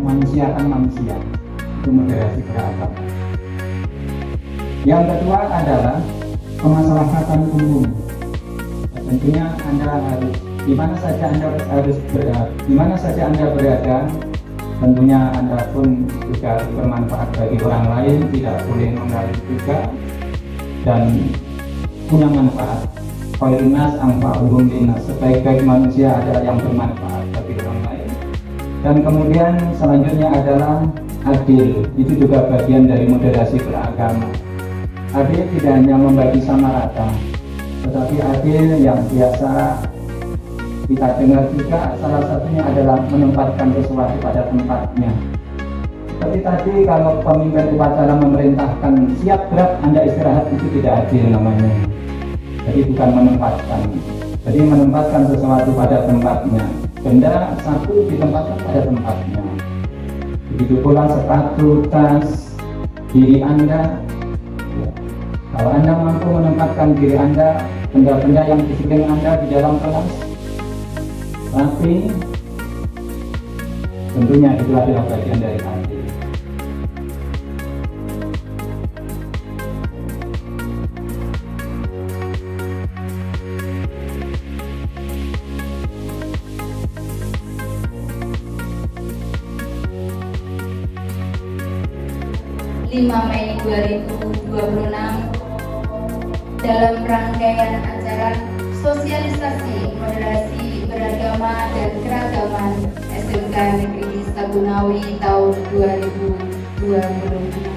memanusiakan manusia, itu moderasi beragama. Yang kedua adalah kemaslahatan umum. Tentunya Anda harus di mana saja Anda berada, tentunya Anda pun juga bermanfaat bagi orang lain, tidak boleh mengganggu juga dan punya manfaat. Khairunas anfa'uhum linnas, sebaik-baik manusia adalah yang bermanfaat bagi orang lain. Dan kemudian selanjutnya adalah adil, itu juga bagian dari moderasi beragama. Adil tidak hanya membagi sama rata, tetapi adil yang biasa kita dengar juga salah satunya adalah menempatkan sesuatu pada tempatnya. Seperti tadi kalau pemimpin upacara memerintahkan siap gerak Anda istirahat, itu tidak adil namanya. Jadi bukan menempatkan, jadi menempatkan sesuatu pada tempatnya. Benda satu ditempatkan pada tempatnya. Begitu pula sepatu, tas, diri Anda. Ya. Kalau Anda mampu menempatkan diri Anda, benda-benda yang di sekeliling Anda di dalam kelas, tapi tentunya itu adalah bagian dari hati. Mei 2026 dalam rangkaian acara sosialisasi moderasi beragama dan keragaman SMK Negeri 1 Ngawi tahun 2026.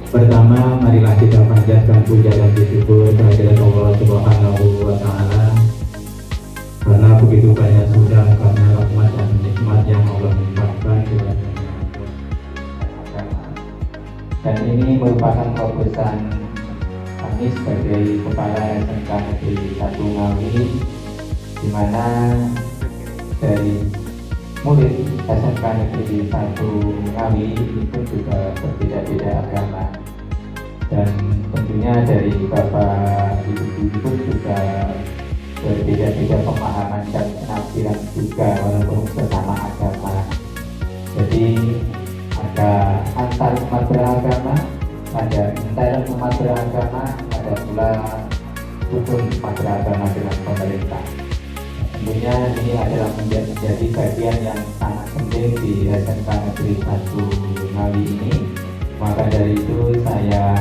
Pertama, marilah kita panjatkan puja dan syukur kehadirat Allah Subhanahu wa Ta'ala, karena begitu banyak sudah karena rahmat dan nikmat yang Allah limpahkan kepada agama. Dan ini merupakan terobosan kami sebagai Kepala SMK Negeri 1 Ngawi, di mana dari murid SMK Negeri 1 Ngawi itu juga berbeda-beda agama, dan tentunya dari Bapak Ibu pun juga berbeda-beda pemahaman dan penafsiran juga walaupun sesama agama. Jadi ada antar umat beragama, ada inter umat beragama, ada pula rukun umat beragama dengan pemerintah. Tentunya ini adalah menjadi bagian yang sangat penting di SMK Negeri 1 Ngawi ini. Maka dari itu saya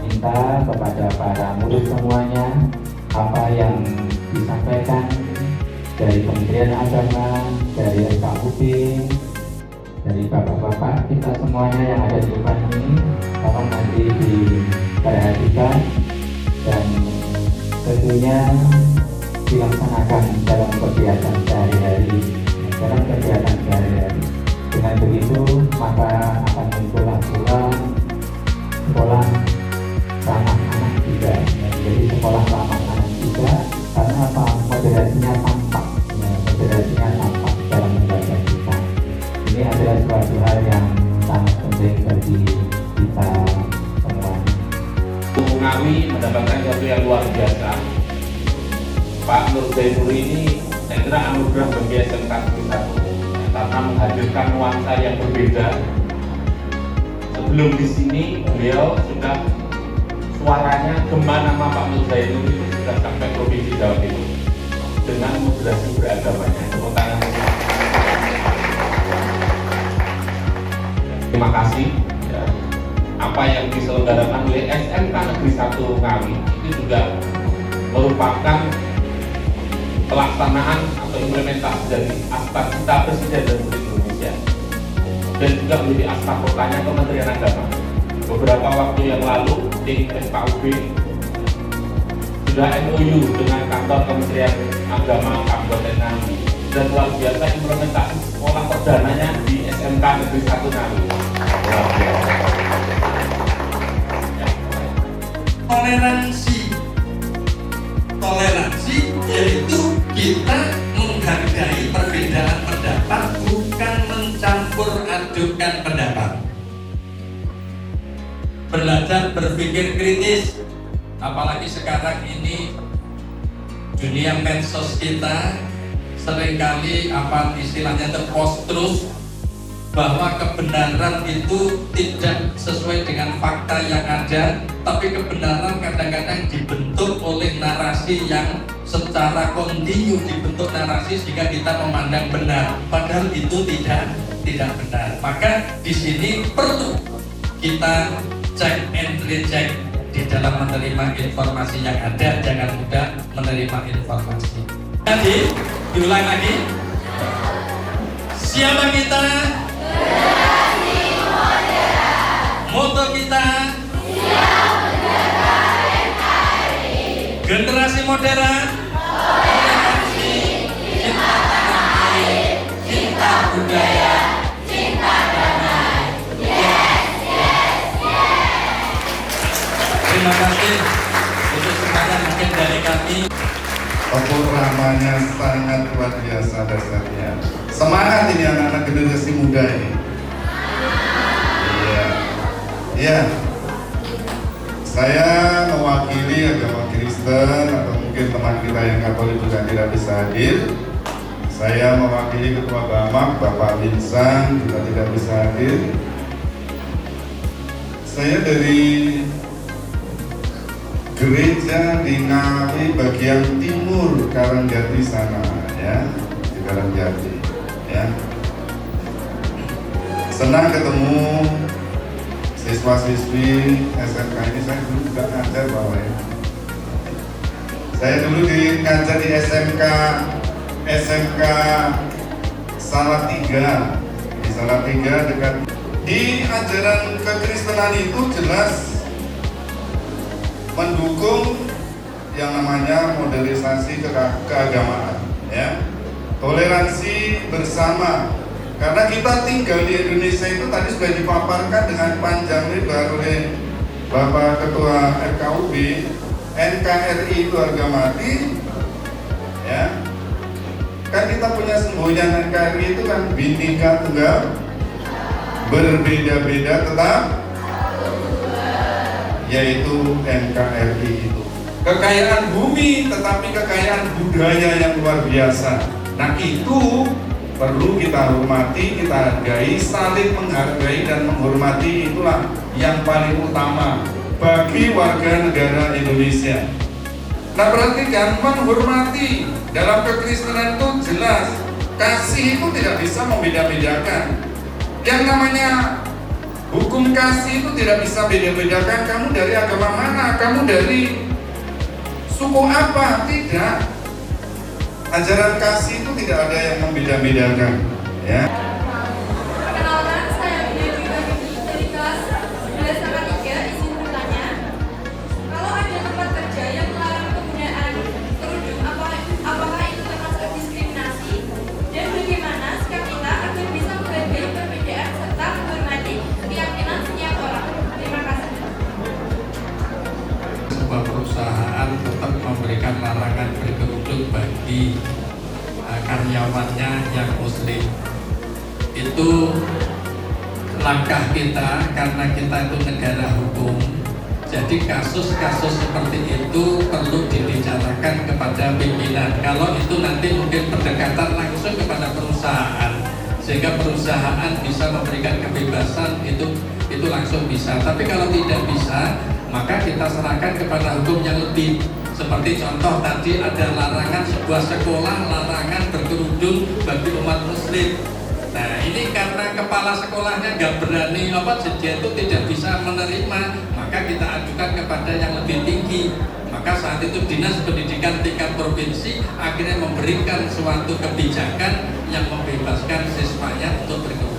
minta kepada para murid semuanya, apa yang disampaikan dari Kementerian Agama, dari FKUP, dari bapak-bapak kita semuanya yang ada di depan ini, tolong nanti diperhatikan dan tentunya dilaksanakan dalam kegiatan sehari-hari. Dengan begitu maka akan muncullah pula sekolah ramah anak juga. Jadi sekolah ramah anak juga, karena apa? Moderasinya tampak, dalam membaca kita. Ini adalah suatu hal yang sangat penting bagi kita semuanya. Ngawi mendapatkan sesuatu yang luar biasa. Pak Nur Zainur ini saya kira anugerah bagi SMK Negeri 1 karena menghadirkan nuansa yang berbeda. Sebelum di sini beliau sudah suaranya gema nama Pak Nur Zainur itu sudah sampai provinsi Jawa Timur dengan moderasi beragamanya. Tepuk tangan. Terima kasih. Ya. Apa yang diselenggarakan oleh SMK Negeri 1 Ngawi itu juga merupakan pelaksanaan atau implementasi dari Akta Cita Presiden Republik Indonesia dan juga menjadi akta kotanya Kementerian Agama. Beberapa waktu yang lalu tim FKUB sudah MOU dengan kantor Kementerian Agama Kabupaten Ngawi, dan luar biasa implementasi sekolah perdananya di SMK Negeri 1 Ngawi. Luar biasa. toleransi. Toleransi yaitu kita menghargai perbedaan pendapat, bukan mencampur adukan pendapat. Belajar berpikir kritis, apalagi sekarang ini dunia medsos kita seringkali istilahnya terpost terus bahwa kebenaran itu tidak sesuai dengan fakta yang ada, tapi kebenaran kadang-kadang dibentuk oleh narasi yang secara kontinu dibentuk narasi sehingga kita memandang benar, padahal itu tidak benar. Maka di sini perlu kita cek and recheck di dalam menerima informasi yang ada, jangan mudah menerima informasi. Jadi, diulang lagi. Siapa kita? Generasi modern. Moto kita? Siap menjaga NKRI. Generasi modern. Toleransi, cinta tanah air, cinta budaya, cinta damai. Terima kasih untuk semuanya mungkin dari kami. Ramanya sangat luar biasa dasarnya. Semangat ini anak-anak generasi muda ini. Iya. Saya mewakili agama Kristen atau mungkin teman kita yang Katolik juga tidak bisa hadir. Saya mewakili Ketua Bamak Bapak Winsang juga tidak bisa hadir. Saya dari gereja di Ngawi bagian timur Karangjati sana, ya, di Karangjati, ya. Senang ketemu siswa-siswi SMK ini. Saya dulu juga ngajar Bapak ya. Saya dulu ngajar di SMK Salatiga, di Salatiga dekat. Di ajaran kekristenan itu jelas mendukung yang namanya modernisasi keagamaan, ya, toleransi bersama. Karena kita tinggal di Indonesia itu tadi sudah dipaparkan dengan panjang lebar oleh Bapak Ketua FKUB, NKRI itu harga mati, ya. Kan kita punya semboyan NKRI itu kan Bhinneka Tunggal, berbeda-beda tetap, yaitu NKRI itu kekayaan bumi tetapi kekayaan budaya yang luar biasa. Nah itu perlu kita hormati, kita hargai, saling menghargai dan menghormati, itulah yang paling utama bagi warga negara Indonesia. Nah perhatikan, menghormati dalam kekristenan itu jelas, kasih itu tidak bisa membeda-bedakan. Yang namanya hukum kasih itu tidak bisa beda-bedakan kamu dari agama mana, kamu dari suku apa, tidak. Ajaran kasih itu tidak ada yang membeda-bedakan, ya. Perkenalkan, saya Budi dari kelas 11-3, izin bertanya. Kalau ada tempat kerja yang melarang penggunaan kerudung, apakah itu termasuk diskriminasi? Dan bagaimana sikap kita agar bisa menghargai perbedaan serta menghormati keyakinan setiap orang? Terima kasih. Sebuah perusahaan tetap memberikan larangan berkerudung bagi karyawannya yang muslim. Itu langkah kita karena kita itu negara hukum. Jadi kasus-kasus seperti itu perlu dibicarakan kepada pimpinan. Kalau itu nanti mungkin pendekatan langsung kepada perusahaan, sehingga perusahaan bisa memberikan kebebasan, itu langsung bisa. Tapi kalau tidak bisa, maka kita serahkan kepada hukum yang lebih. Seperti contoh tadi ada larangan sebuah sekolah, larangan berkerudung bagi umat muslim. Nah ini karena kepala sekolahnya nggak berani, dia itu tidak bisa menerima, maka kita ajukan kepada yang lebih tinggi. Maka saat itu Dinas Pendidikan tingkat provinsi akhirnya memberikan suatu kebijakan yang membebaskan siswanya untuk berkerudung.